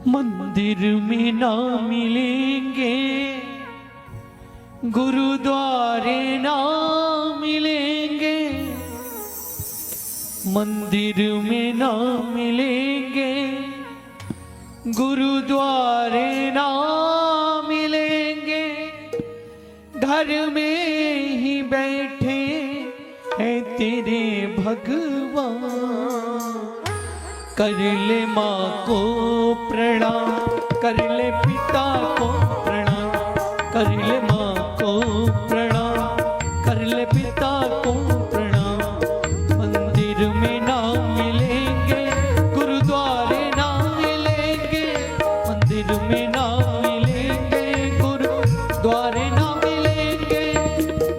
मंदिर में ना मिलेंगे, गुरुद्वारे ना मिलेंगे, मंदिर में ना मिलेंगे, गुरुद्वारे ना मिलेंगे, घर में ही बैठे हैं तेरे भगवान। कर ले माँ को प्रणाम, कर ले पिता को प्रणाम, कर ले माँ को प्रणाम, कर ले पिता को प्रणाम। मंदिर में ना मिलेंगे, गुरुद्वारे ना मिलेंगे, मंदिर में ना मिलेंगे, गुरुद्वारे ना मिलेंगे,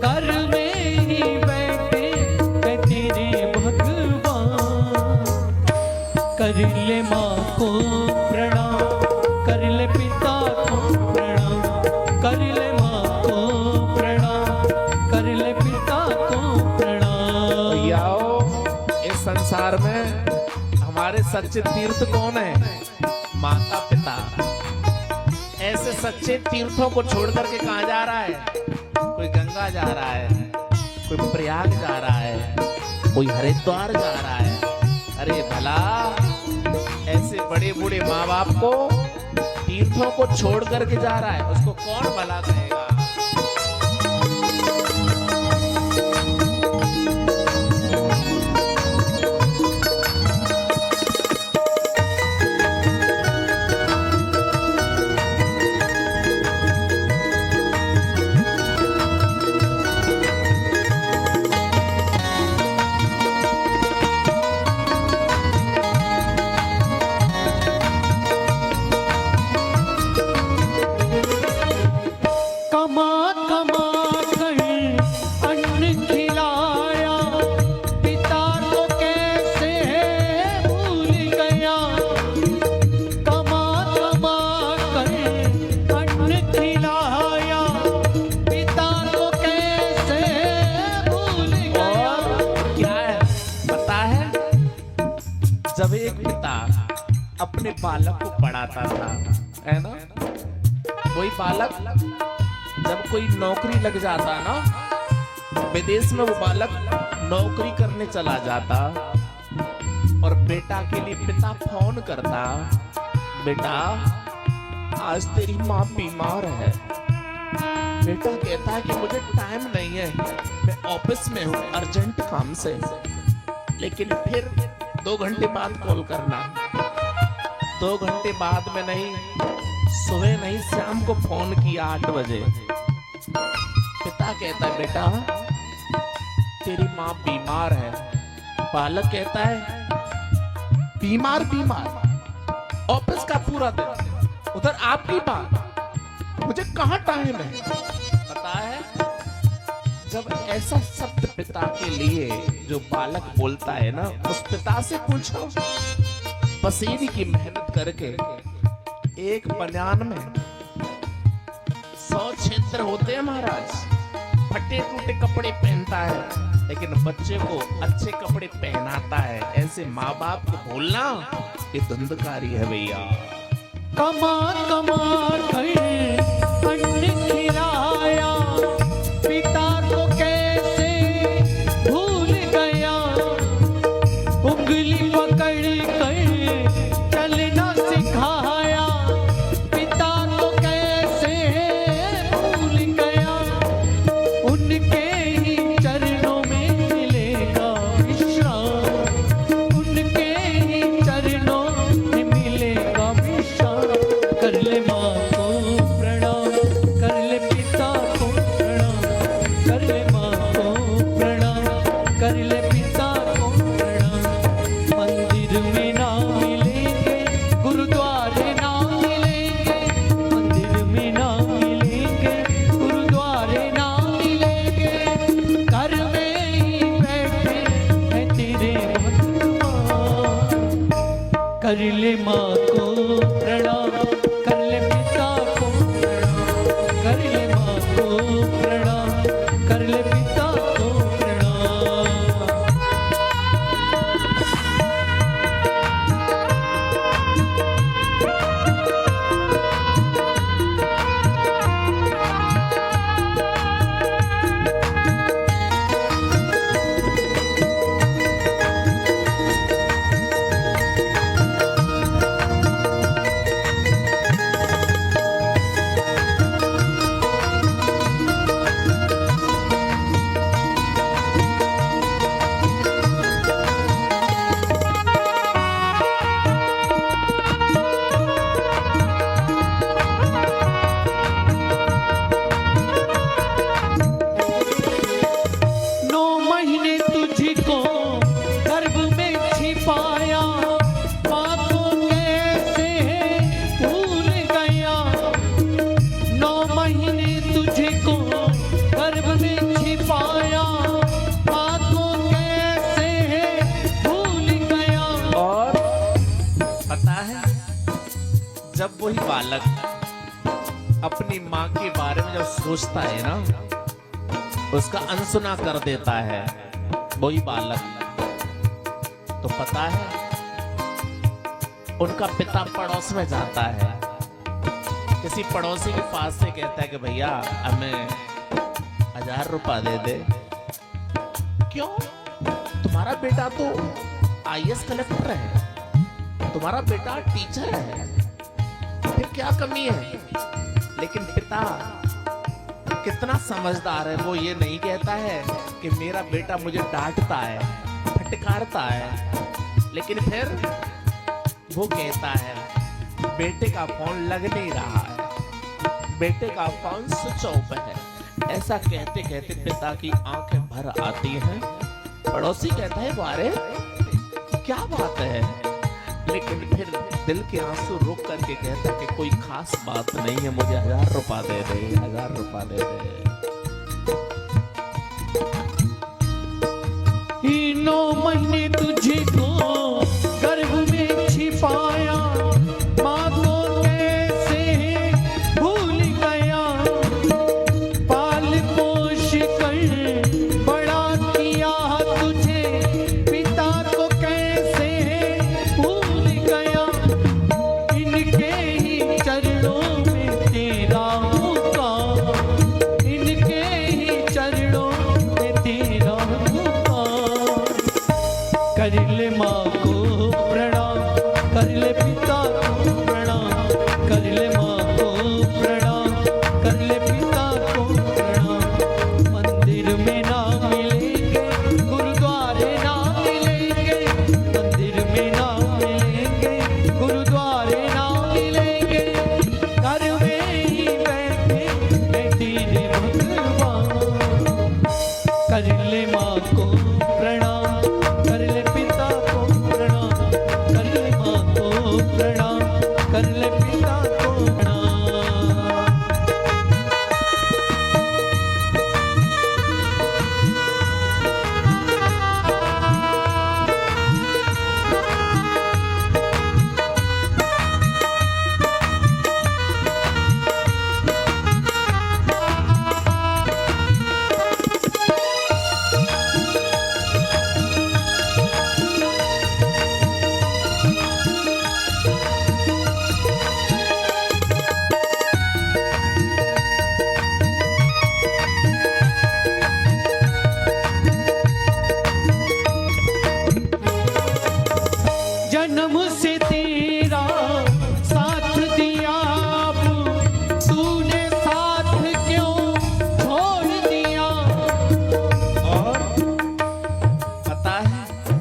घर में ही बैठे हैं तेरे भगवान। कर ले माँ को प्रणाम, कर ले पिता को प्रणाम, कर ले माँ को प्रणाम, कर ले पिता को प्रणाम। भैयाओ, इस संसार में हमारे सच्चे तीर्थ कौन है? माता पिता। ऐसे सच्चे तीर्थों को छोड़ करके कहाँ जा रहा है? कोई गंगा जा रहा है, कोई प्रयाग जा रहा है, कोई हरिद्वार जा रहा है। अरे भला ऐसे बड़े बूढ़े माँ बाप को तीर्थों को छोड़ करके जा रहा है, उसको कौन भला कहेगा? जब एक पिता अपने बालक को पढ़ाता था, है ना, वही बालक जब कोई नौकरी लग जाता ना, विदेश में वो बालक नौकरी करने चला जाता और बेटा के लिए पिता फोन करता, बेटा आज तेरी माँ बीमार है। बेटा कहता है कि मुझे टाइम नहीं है, मैं ऑफिस में हूँ अर्जेंट काम से। लेकिन फिर 2 घंटे बाद कॉल करना। 2 घंटे बाद में नहीं, सुबह नहीं, शाम को फोन किया 8 बजे। पिता कहता है बेटा तेरी माँ बीमार है। बालक कहता है बीमार बीमार, ऑफिस का पूरा दिन, उधर आपकी बात, मुझे कहाँ टाइम है? पता है जब ऐसा शब्द पिता के लिए जो बालक बोलता है ना, उस पिता से पूछो पसीने की मेहनत करके एक बनियान में 100 छिद्र होते हैं महाराज, फटे टूटे कपड़े पहनता है, लेकिन बच्चे को अच्छे कपड़े पहनाता है। ऐसे माँ बाप को भूलना ये धुंधकारी है भैया। कमा कमा कर अन्न खिलाया, पिता को कैसे भूल गया, उंगली पकड़ कर चलना सिखाया, पिता को कैसे भूल गया, उनके ही चरणों में मिलेगा विश्राम, उनके ही चरणों में मिलेगा विश्राम। कर ले माँ को प्रणाम, कर ले पिता को प्रणाम, कर ले माँ को प्रणाम, कर ले पिता को प्रणाम। मंदिर में ना मिलेंगे, गुरुद्वारे ना मिलेंगे, मंदिर में ना मिलेंगे, गुरुद्वारे ना मिलेंगे, घर में ही बैठे हैं तेरे भगवान। कर ले माँ को प्रणाम, कर ले पिता को प्रणाम, कर ले माँ को प्रणाम, कर ले पिता को प्रणाम। जब वही बालक अपनी माँ के बारे में जब सोचता है ना, उसका अनसुना कर देता है वही बालक, तो पता है उनका पिता पड़ोस में जाता है, किसी पड़ोसी के पास से कहता है कि भैया हमें 1000 रुपया दे दे। क्यों? तुम्हारा बेटा तो IAS कलेक्टर है, तुम्हारा बेटा टीचर है, फिर क्या कमी है? लेकिन पिता कितना समझदार है, वो ये नहीं कहता है कि मेरा बेटा मुझे डांटता है, फटकारता है, लेकिन फिर वो कहता है बेटे का फोन लग नहीं रहा है, बेटे का फोन स्विच ऑफ है। ऐसा कहते कहते पिता की आंखें भर आती हैं। पड़ोसी कहता है वारे क्या बात है, लेकिन फिर दिल के आंसू रोक करके कहता है कि कोई खास बात नहीं है, मुझे 1000 रुपया दे दे, 1000 रुपया दे दे। 9 महीने तुझे को गर्भ में छिपाया, माँ को कैसे भूल गया, पाल पोष कर बड़ा किया तुझे, पिता को कैसे भूल गया, इनके ही चरणों में तेरा होगा, इनके ही चरणों में तेरा होगा। कर ले माँ को प्रणाम, कर ले पिता को प्रणाम, कर ले माँ को प्रणाम, कर ले पिता को प्रणाम। मंदिर में ना मिलेंगे, गुरुद्वारे ना मिलेंगे, मंदिर में ना मिलेंगे, गुरुद्वारे ना मिलेंगे, घर में ही बैठे मैं तेरे भगवान। कर ले माँ को प्रणाम, कर ले पिता को प्रणाम, कर ले माँ को प्रणाम, कर ले पिता को प्रणाम। जन्म से तेरा साथ दिया, अब तूने साथ क्यों छोड़ दिया। और पता है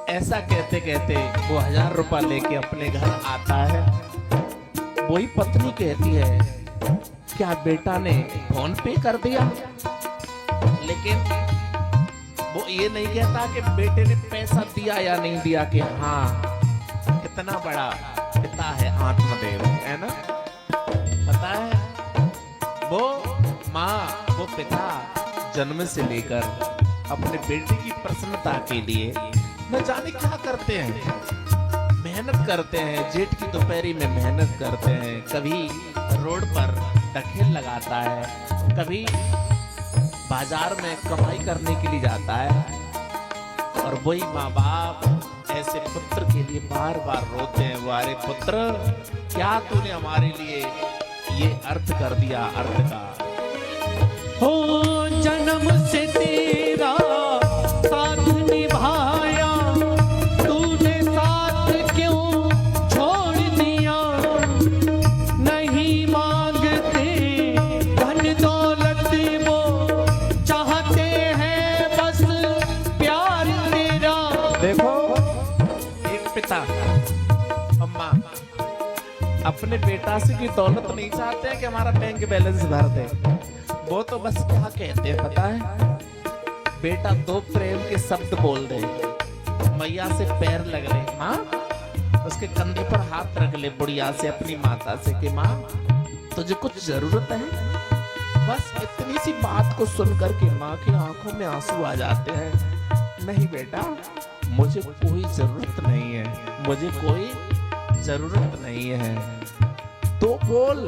ऐसा कहते कहते वो 1000 रुपया लेके अपने घर आता है। वही पत्नी कहती है क्या बेटा ने फोन पे कर दिया, लेकिन वो ये नहीं कहता कि बेटे ने पैसा दिया या नहीं दिया, कि हाँ कितना बड़ा पिता है आत्मदेव, है ना। पता है वो माँ वो पिता जन्म से लेकर अपने बेटे की प्रसन्नता के लिए न जाने क्या करते हैं, मेहनत करते हैं, जेठ की दोपहरी में मेहनत करते हैं, कभी रोड पर ढकेल लगाता है, कभी बाजार में कमाई करने के लिए जाता है। और वही माँ बाप ऐसे पुत्र के लिए बार बार रोते हैं, वारे पुत्र क्या तूने हमारे लिए ये अर्थ कर दिया, अर्थ का। हो जन्म से तेरा साथ निभाया, तूने साथ क्यों छोड़ दिया। नहीं मांगते धन दौलत, वो चाहते हैं बस प्यार तेरा। देखो एक पिता अम्मा अपने बेटा से की दौलत नहीं चाहते हैं कि हमारा बैंक बैलेंस भर दे, वो तो बस क्या कहते हैं पता है, बेटा दो प्रेम के शब्द बोल दे, मैया से पैर लग ले, माँ उसके कंधे पर हाथ रख ले, बुढ़िया से अपनी माता से कि माँ तुझे कुछ जरूरत है। बस इतनी सी बात को सुनकर के माँ की आंखों में आंसू आ जाते हैं। नहीं बेटा मुझे कोई जरूरत नहीं है, मुझे कोई जरूरत नहीं है। बोल,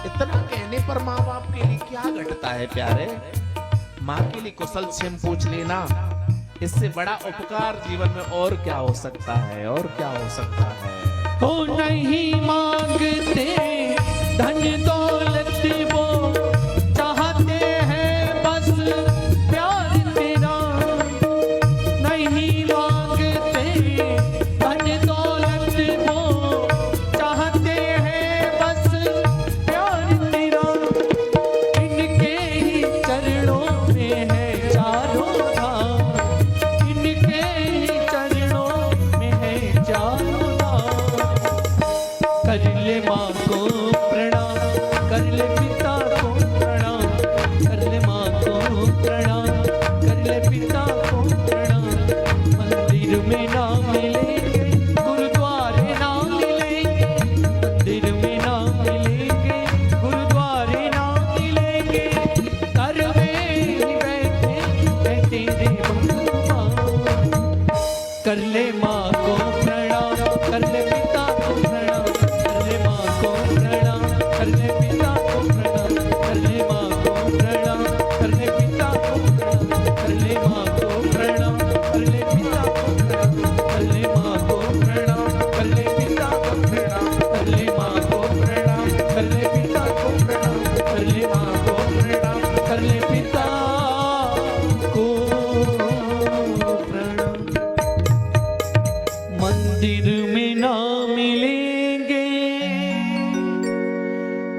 इतना कहने पर माँ बाप के लिए क्या घटता है प्यारे। माँ के लिए कुशल क्षेम पूछ लेना, इससे बड़ा उपकार जीवन में और क्या हो सकता है, और क्या हो सकता है। हो नहीं मांगते धन दौलत वो, चाहते हैं बस प्यार तेरा। नहीं मांगते धन दौलत वो, चाहते हैं बस प्यार तेरा। इनके ही चरणों में है चारों धाम, इनके ही चरणों में है चारों धाम। कर ले माँ को प्रणाम, कर ले पिता को प्रणाम, कर ले माँ को प्रणाम, कर ले पिता को प्रणाम। मंदिर में ना मिलेंगे, गुरुद्वारे ना मिलेंगे, मंदिर में ना मिलेंगे, गुरुद्वारे ना मिलेंगे। घर में ही बैठे है तेरे भगवान। कर ले माँ को प्रणाम, कर ले पिता को प्रणाम, कर ले माँ को प्रणाम, कर ले पिता को प्रणाम, कर ले माँ को प्रणाम, कर ले पिता को प्रणाम, कर ले माँ को प्रणाम, कर ले पिता को प्रणाम, कर ले माँ को प्रणाम, कर ले पिता को प्रणाम, कर ले माँ को प्रणाम, कर ले पिता को प्रणाम, कर ले माँ को प्रणाम, कर ले पिता को प्रणाम। मंदिर में ना मिलेंगे,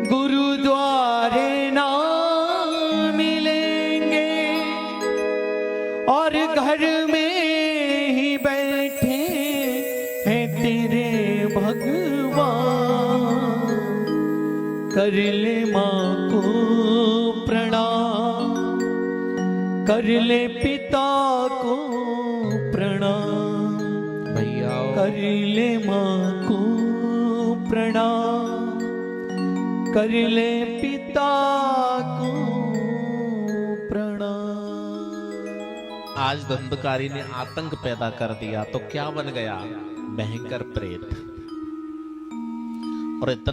गुरुद्वारे ना मिलेंगे, और घर में ही बैठे हैं तेरे भगवान। कर ले माँ को प्रणाम, कर ले पिता को प्रणाम, भैया कर ले माँ को प्रणाम, कर ले पिता को प्रणाम। आज धंधकारी ने आतंक पैदा कर दिया तो क्या बन गया, भयंकर प्रेत। और इतना